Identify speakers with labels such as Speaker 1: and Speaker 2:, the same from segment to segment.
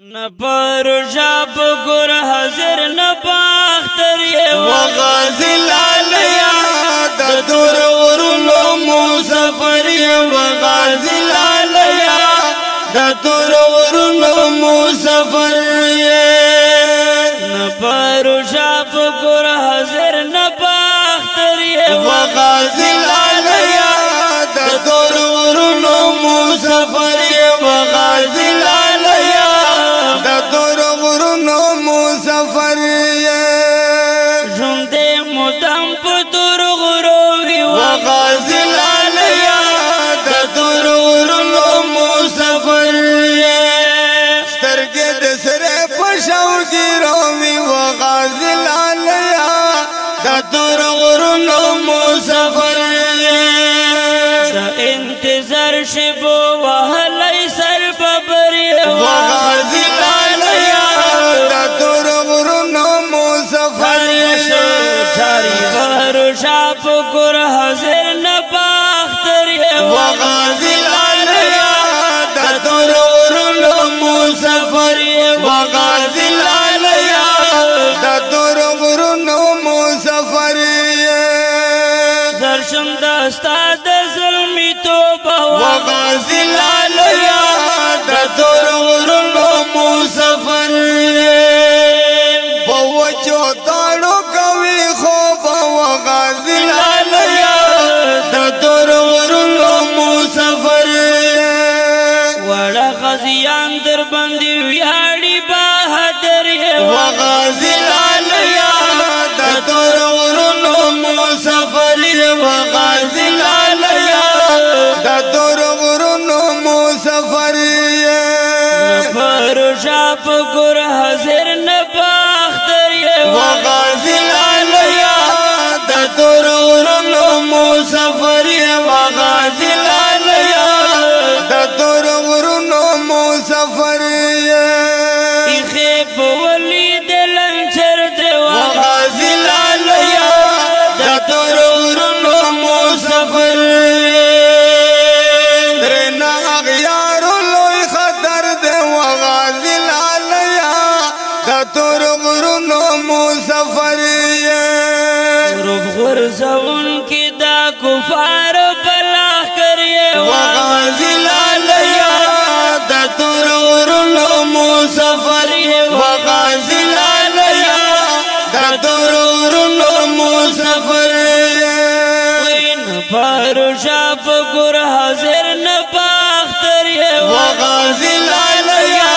Speaker 1: نپر شاپ گر حضر نپاختر یہ
Speaker 2: وغازی لالیا دا دور ورنو مسافر یہ وغازی لالیا دا دور ورنو مسافر یہ
Speaker 1: نپر شاپ گر حضر نپاختر یہ
Speaker 2: وغازی لالیا دا دور ورنو مسافر یہ وغازی لالیا دا دور ورنو مسافر یہ
Speaker 1: جندے مدام پتر غروی
Speaker 2: وغازی لالیا دا دور ورنو مسافر یہ سترگے دسرے پشاو کی رومی وغازی لالیا دا دور ورنو مسافر یہ
Speaker 1: دا انتظار شبو وحلی سر ببری
Speaker 2: وغازی لالیا دا دور ورنو مسافر
Speaker 1: چاری بہر شاپ گر حضر نپاختر یہ
Speaker 2: وغازی لالیا دا دور ورنو مسافر وغازی لالیا دا دور ورنو مسافر
Speaker 1: زرشم دستا دا ظلمی توبہ
Speaker 2: وغازی لالیا دا دور ورنو مسافر بوچو تاڑو کوي خوب وغازی لالیا دا دور ورنو مسافر
Speaker 1: وڑا غزیان در بندی ویاڑی بہادر
Speaker 2: وغازی لالیا دا دور ورنو مسافر وغازی لالیا دا دور ورنو مسافر
Speaker 1: نفر شاپ گر حضر نپاختر
Speaker 2: وغازی لالیا دا دور ورنو مسافر وغازی لالیا دا دور ورنو مسافر
Speaker 1: خیب ولی دلنچر دیوا
Speaker 2: وغازی لالیا دا دور ورنو مسافر درنا اغیار لوی خطر دے وغازی لالیا دا دور ورنو مسافر
Speaker 1: روب غرزون کی دا کفار بلاخ کریے
Speaker 2: وغازی لالیا دا دور ورنو مسافر وغازی لالیا دا دور ورنو مسافر
Speaker 1: نفر شاپ گر حضر نپاختر
Speaker 2: وغازی لالیا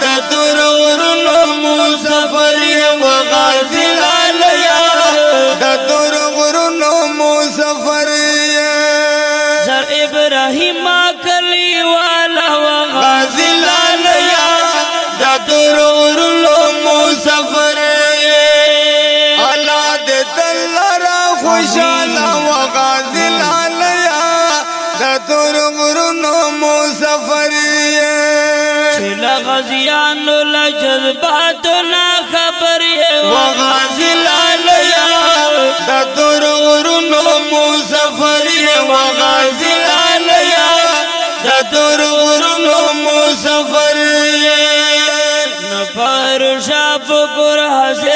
Speaker 2: دا دور ورنو مسافر وغازی لالیا دا دور ورنو مسافر
Speaker 1: سر ابراہیم کلی والا
Speaker 2: وغازی لالیا دا دور ورنو مسافر اللہ دے دلرا خوشالا وغازی لالیا دا دور ورنو مسافر
Speaker 1: چلا غزیان لجذبات نا خبر
Speaker 2: وغازی لالیا دا دور ورنو مسافر وغازی لالیا دا دور ورنو مسافر
Speaker 1: نفر شاپ گر حضر